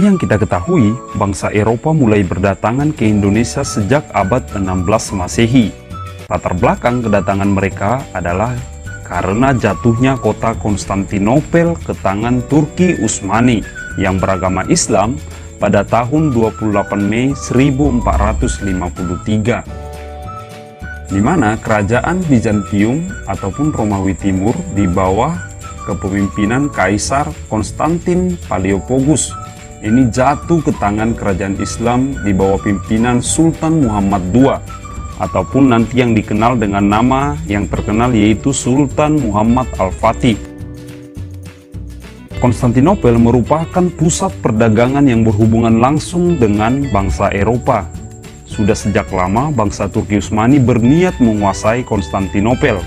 Seperti yang kita ketahui, bangsa Eropa mulai berdatangan ke Indonesia sejak abad 16 Masehi. Latar belakang kedatangan mereka adalah karena jatuhnya kota Konstantinopel ke tangan Turki Utsmani yang beragama Islam pada tahun 28 Mei 1453, di mana kerajaan Bizantium ataupun Romawi Timur di bawah kepemimpinan Kaisar Konstantin Paleopogus ini jatuh ke tangan kerajaan Islam di bawah pimpinan Sultan Muhammad II, ataupun nanti yang dikenal dengan nama yang terkenal yaitu Sultan Muhammad Al-Fatih. Konstantinopel merupakan pusat perdagangan yang berhubungan langsung dengan bangsa Eropa. Sudah sejak lama bangsa Turki Utsmani berniat menguasai Konstantinopel.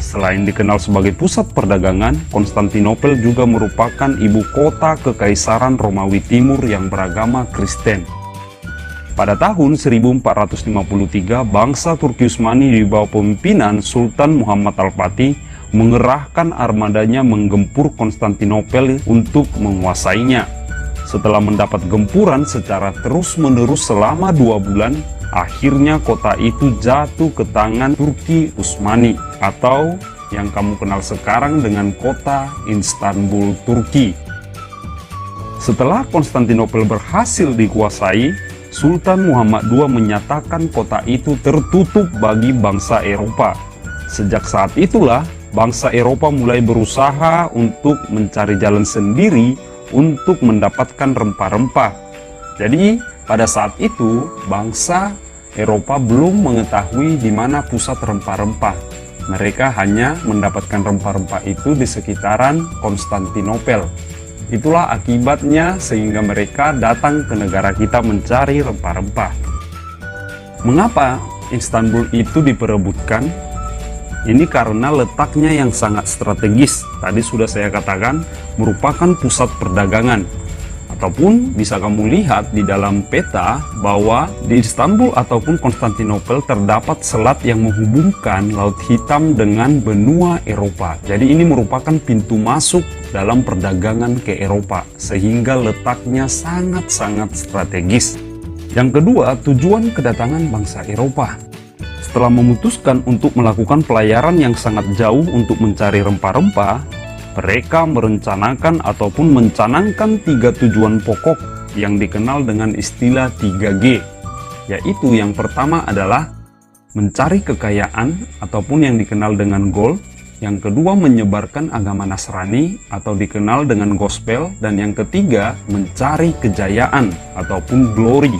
Selain dikenal sebagai pusat perdagangan, Konstantinopel juga merupakan ibu kota Kekaisaran Romawi Timur yang beragama Kristen. Pada tahun 1453, bangsa Turki Utsmani di bawah pemimpinan Sultan Muhammad Al-Fatih mengerahkan armadanya menggempur Konstantinopel untuk menguasainya. Setelah mendapat gempuran secara terus-menerus selama 2 bulan, akhirnya kota itu jatuh ke tangan Turki Utsmani, atau yang kamu kenal sekarang dengan kota Istanbul, Turki. Setelah Konstantinopel berhasil dikuasai, Sultan Muhammad II menyatakan kota itu tertutup bagi bangsa Eropa. Sejak saat itulah, bangsa Eropa mulai berusaha untuk mencari jalan sendiri untuk mendapatkan rempah-rempah. Jadi, pada saat itu, bangsa Eropa belum mengetahui di mana pusat rempah-rempah. Mereka hanya mendapatkan rempah-rempah itu di sekitaran Konstantinopel. Itulah akibatnya sehingga mereka datang ke negara kita mencari rempah-rempah. Mengapa Istanbul itu diperebutkan? Ini karena letaknya yang sangat strategis. Tadi sudah saya katakan merupakan pusat perdagangan. Ataupun bisa kamu lihat di dalam peta bahwa di Istanbul ataupun Konstantinopel terdapat selat yang menghubungkan Laut Hitam dengan benua Eropa. Jadi ini merupakan pintu masuk dalam perdagangan ke Eropa, sehingga letaknya sangat-sangat strategis. Yang kedua, tujuan kedatangan bangsa Eropa. Setelah memutuskan untuk melakukan pelayaran yang sangat jauh untuk mencari rempah-rempah, mereka merencanakan ataupun mencanangkan 3 tujuan pokok yang dikenal dengan istilah 3G, yaitu yang pertama adalah mencari kekayaan ataupun yang dikenal dengan gold, yang kedua menyebarkan agama Nasrani atau dikenal dengan gospel, dan yang ketiga mencari kejayaan ataupun glory,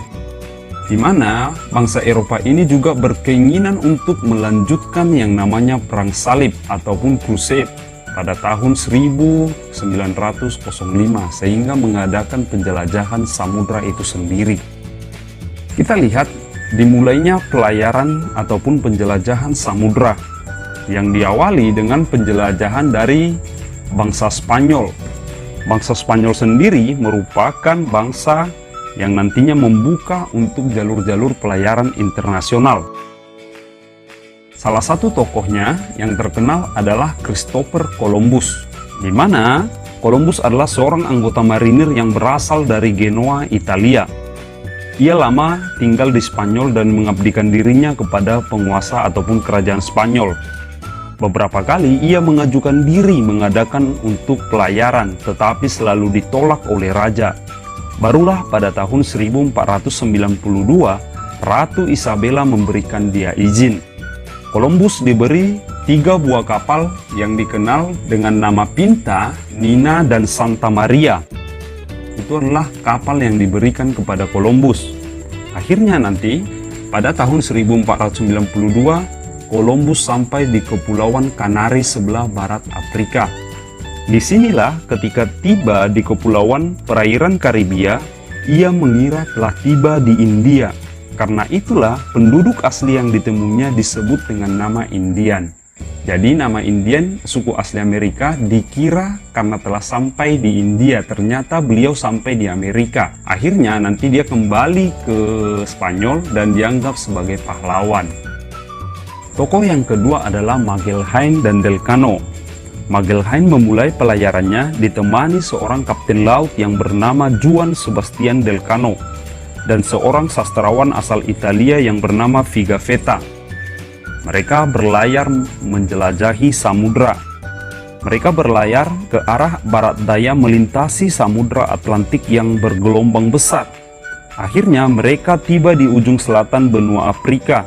di mana bangsa Eropa ini juga berkeinginan untuk melanjutkan yang namanya perang salib ataupun crusade pada tahun 1905, sehingga mengadakan penjelajahan samudra itu sendiri. Kita lihat dimulainya pelayaran ataupun penjelajahan samudra yang diawali dengan penjelajahan dari bangsa Spanyol. Bangsa Spanyol sendiri merupakan bangsa yang nantinya membuka untuk jalur-jalur pelayaran internasional. Salah satu tokohnya yang terkenal adalah Christopher Columbus, di mana Columbus adalah seorang anggota marinir yang berasal dari Genoa, Italia. Ia lama tinggal di Spanyol dan mengabdikan dirinya kepada penguasa ataupun kerajaan Spanyol. Beberapa kali ia mengajukan diri mengadakan untuk pelayaran, tetapi selalu ditolak oleh raja. Barulah pada tahun 1492, Ratu Isabella memberikan dia izin. Columbus diberi 3 buah kapal yang dikenal dengan nama Pinta, Nina, dan Santa Maria. Itu adalah kapal yang diberikan kepada Columbus. Akhirnya nanti, pada tahun 1492, Columbus sampai di Kepulauan Kanari sebelah barat Afrika. Disinilah ketika tiba di Kepulauan Perairan Karibia, ia mengira telah tiba di India. Karena itulah penduduk asli yang ditemuinya disebut dengan nama Indian. Jadi nama Indian, suku asli Amerika, dikira karena telah sampai di India, ternyata beliau sampai di Amerika. Akhirnya nanti dia kembali ke Spanyol dan dianggap sebagai pahlawan. Tokoh yang kedua adalah Magellan dan Delcano. Magelhaen memulai pelayarannya ditemani seorang kapten laut yang bernama Juan Sebastian Delcano dan seorang sastrawan asal Italia yang bernama Pigafetta. Mereka berlayar menjelajahi samudra. Mereka berlayar ke arah barat daya melintasi samudra Atlantik yang bergelombang besar. Akhirnya mereka tiba di ujung selatan benua Afrika.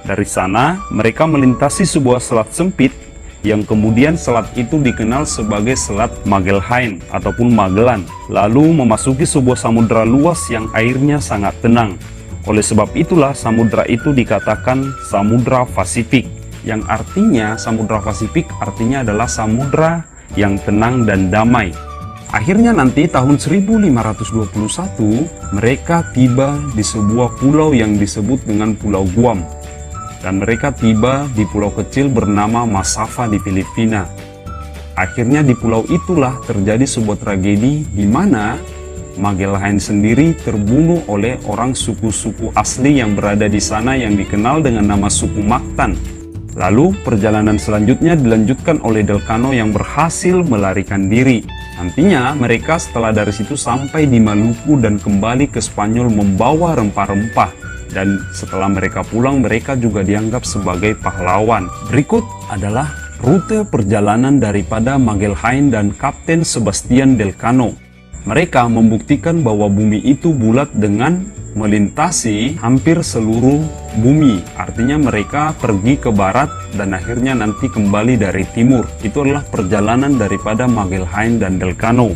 Dari sana mereka melintasi sebuah selat sempit yang kemudian selat itu dikenal sebagai Selat Magelhaen ataupun Magellan, lalu memasuki sebuah samudra luas yang airnya sangat tenang. Oleh sebab itulah samudra itu dikatakan Samudra Pasifik, yang artinya Samudra Pasifik artinya adalah samudra yang tenang dan damai. Akhirnya nanti tahun 1521 mereka tiba di sebuah pulau yang disebut dengan Pulau Guam. Dan mereka tiba di pulau kecil bernama Masava di Filipina. Akhirnya di pulau itulah terjadi sebuah tragedi di mana Magelhaen sendiri terbunuh oleh orang suku-suku asli yang berada di sana yang dikenal dengan nama suku Mactan. Lalu perjalanan selanjutnya dilanjutkan oleh Delcano yang berhasil melarikan diri. Nantinya mereka setelah dari situ sampai di Maluku dan kembali ke Spanyol membawa rempah-rempah. Dan setelah mereka pulang, mereka juga dianggap sebagai pahlawan. Berikut adalah rute perjalanan daripada Magelhaen dan Kapten Sebastian Delcano. Mereka membuktikan bahwa bumi itu bulat dengan melintasi hampir seluruh bumi. Artinya mereka pergi ke barat dan akhirnya nanti kembali dari timur. Itu adalah perjalanan daripada Magelhaen dan Delcano.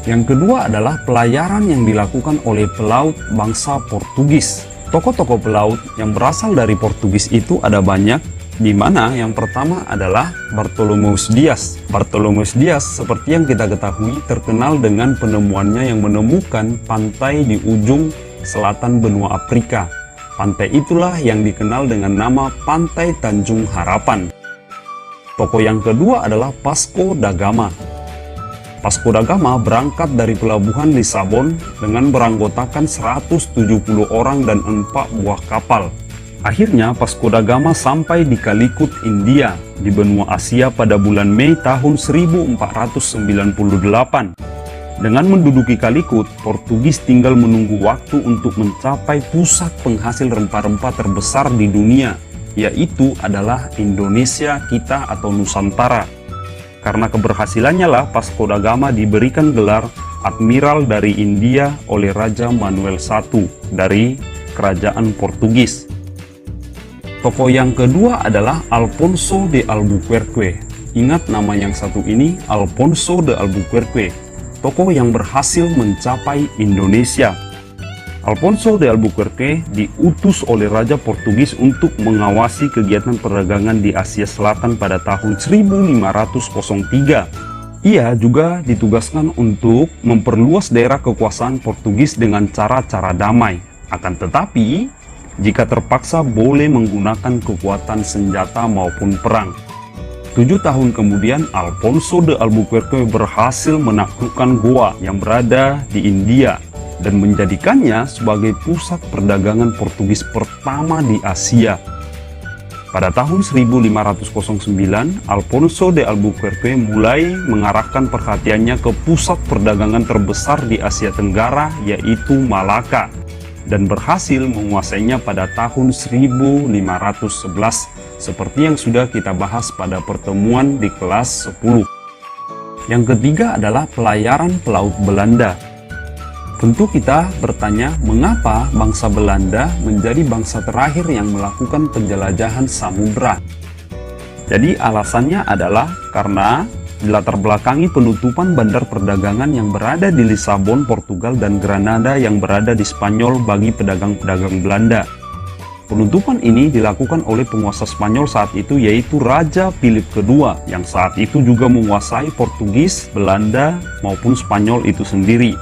Yang kedua adalah pelayaran yang dilakukan oleh pelaut bangsa Portugis. Tokoh-tokoh pelaut yang berasal dari Portugis itu ada banyak, di mana yang pertama adalah Bartolomeus Dias. Bartolomeus Dias seperti yang kita ketahui terkenal dengan penemuannya yang menemukan pantai di ujung selatan benua Afrika. Pantai itulah yang dikenal dengan nama Pantai Tanjung Harapan. Tokoh yang kedua adalah Vasco da Gama. Vasco da Gama berangkat dari pelabuhan Lisabon dengan beranggotakan 170 orang dan 4 buah kapal. Akhirnya Vasco da Gama sampai di Calicut, India, di benua Asia pada bulan Mei tahun 1498. Dengan menduduki Calicut, Portugis tinggal menunggu waktu untuk mencapai pusat penghasil rempah-rempah terbesar di dunia, yaitu adalah Indonesia kita atau Nusantara. Karena keberhasilannya lah Vasco da Gama diberikan gelar Admiral dari India oleh Raja Manuel I dari Kerajaan Portugis. Tokoh yang kedua adalah Alfonso de Albuquerque. Ingat nama yang satu ini, Alfonso de Albuquerque, tokoh yang berhasil mencapai Indonesia. Alfonso de Albuquerque diutus oleh Raja Portugis untuk mengawasi kegiatan perdagangan di Asia Selatan pada tahun 1503. Ia juga ditugaskan untuk memperluas daerah kekuasaan Portugis dengan cara-cara damai. Akan tetapi, jika terpaksa boleh menggunakan kekuatan senjata maupun perang. 7 tahun kemudian, Alfonso de Albuquerque berhasil menaklukkan Goa yang berada di India dan menjadikannya sebagai pusat perdagangan Portugis pertama di Asia. Pada tahun 1509, Alfonso de Albuquerque mulai mengarahkan perhatiannya ke pusat perdagangan terbesar di Asia Tenggara, yaitu Malaka, dan berhasil menguasainya pada tahun 1511, seperti yang sudah kita bahas pada pertemuan di kelas 10. Yang ketiga adalah pelayaran pelaut Belanda. Tentu kita bertanya, mengapa bangsa Belanda menjadi bangsa terakhir yang melakukan penjelajahan samudra? Jadi alasannya adalah karena dilatar belakangi penutupan bandar perdagangan yang berada di Lisabon, Portugal, dan Granada yang berada di Spanyol bagi pedagang-pedagang Belanda. Penutupan ini dilakukan oleh penguasa Spanyol saat itu, yaitu Raja Philip II, yang saat itu juga menguasai Portugis, Belanda, maupun Spanyol itu sendiri.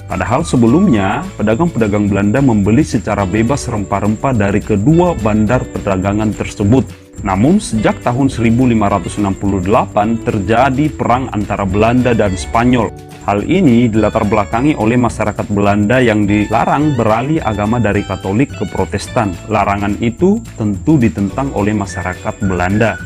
Padahal sebelumnya, pedagang-pedagang Belanda membeli secara bebas rempah-rempah dari kedua bandar perdagangan tersebut. Namun, sejak tahun 1568 terjadi perang antara Belanda dan Spanyol. Hal ini dilatar belakangi oleh masyarakat Belanda yang dilarang beralih agama dari Katolik ke Protestan. Larangan itu tentu ditentang oleh masyarakat Belanda.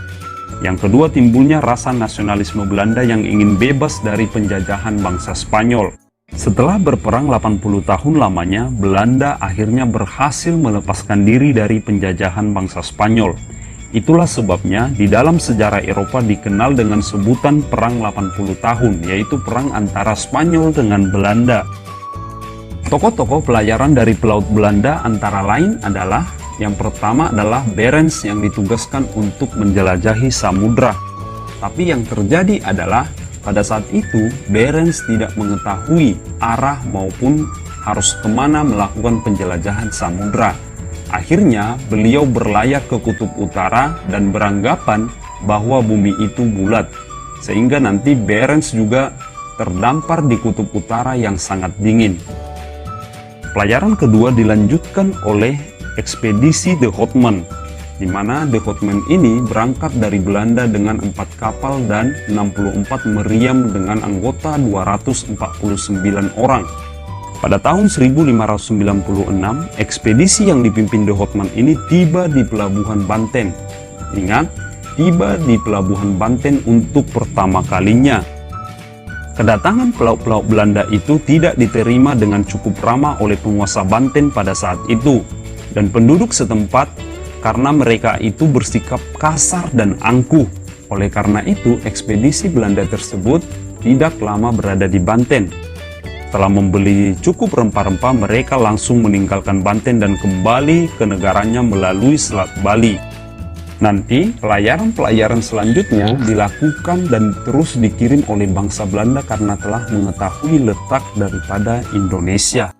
Yang kedua, timbulnya rasa nasionalisme Belanda yang ingin bebas dari penjajahan bangsa Spanyol. Setelah berperang 80 tahun lamanya, Belanda akhirnya berhasil melepaskan diri dari penjajahan bangsa Spanyol. Itulah sebabnya di dalam sejarah Eropa dikenal dengan sebutan Perang 80 tahun, yaitu perang antara Spanyol dengan Belanda. Tokoh-tokoh pelayaran dari pelaut Belanda antara lain adalah: yang pertama adalah Barents yang ditugaskan untuk menjelajahi samudra. Tapi yang terjadi adalah pada saat itu Barents tidak mengetahui arah maupun harus kemana melakukan penjelajahan samudra. Akhirnya beliau berlayar ke kutub utara dan beranggapan bahwa bumi itu bulat. Sehingga nanti Barents juga terdampar di kutub utara yang sangat dingin. Pelayaran kedua dilanjutkan oleh ekspedisi De Houtman, di mana De Houtman ini berangkat dari Belanda dengan 4 kapal dan 64 meriam dengan anggota 249 orang. Pada tahun 1596, ekspedisi yang dipimpin De Houtman ini tiba di Pelabuhan Banten. Ingat, tiba di Pelabuhan Banten untuk pertama kalinya. Kedatangan pelaut-pelaut Belanda itu tidak diterima dengan cukup ramah oleh penguasa Banten pada saat itu dan penduduk setempat, karena mereka itu bersikap kasar dan angkuh. Oleh karena itu, ekspedisi Belanda tersebut tidak lama berada di Banten. Setelah membeli cukup rempah-rempah, mereka langsung meninggalkan Banten dan kembali ke negaranya melalui Selat Bali. Nanti, pelayaran-pelayaran selanjutnya dilakukan dan terus dikirim oleh bangsa Belanda karena telah mengetahui letak daripada Indonesia.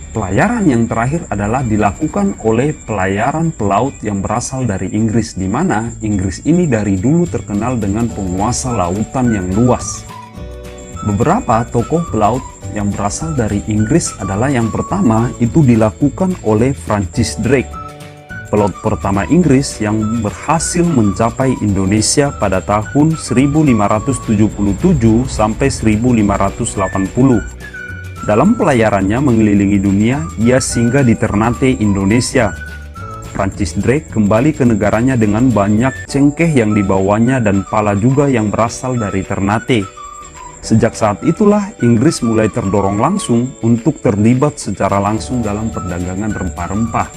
Pelayaran yang terakhir adalah dilakukan oleh pelayaran pelaut yang berasal dari Inggris, di mana Inggris ini dari dulu terkenal dengan penguasa lautan yang luas. Beberapa tokoh pelaut yang berasal dari Inggris adalah: yang pertama itu dilakukan oleh Francis Drake, pelaut pertama Inggris yang berhasil mencapai Indonesia pada tahun 1577 sampai 1580. Dalam pelayarannya mengelilingi dunia, ia singgah di Ternate, Indonesia. Francis Drake kembali ke negaranya dengan banyak cengkeh yang dibawanya dan pala juga yang berasal dari Ternate. Sejak saat itulah Inggris mulai terdorong langsung untuk terlibat secara langsung dalam perdagangan rempah-rempah.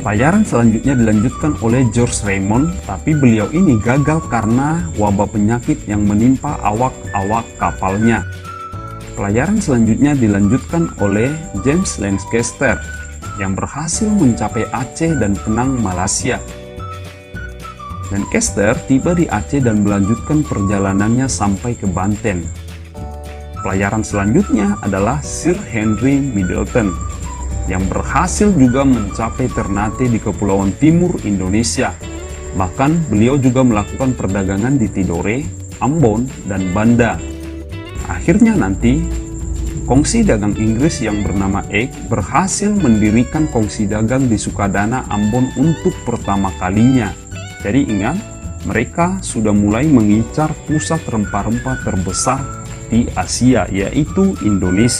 Pelayaran selanjutnya dilanjutkan oleh George Raymond, tapi beliau ini gagal karena wabah penyakit yang menimpa awak-awak kapalnya. Pelayaran selanjutnya dilanjutkan oleh James Lancaster yang berhasil mencapai Aceh dan Penang, Malaysia. Lancaster tiba di Aceh dan melanjutkan perjalanannya sampai ke Banten. Pelayaran selanjutnya adalah Sir Henry Middleton yang berhasil juga mencapai Ternate di Kepulauan Timur Indonesia. Bahkan beliau juga melakukan perdagangan di Tidore, Ambon, dan Banda. Akhirnya nanti, kongsi dagang Inggris yang bernama Egg berhasil mendirikan kongsi dagang di Sukadana, Ambon untuk pertama kalinya. Jadi ingat, mereka sudah mulai mengincar pusat rempah-rempah terbesar di Asia, yaitu Indonesia.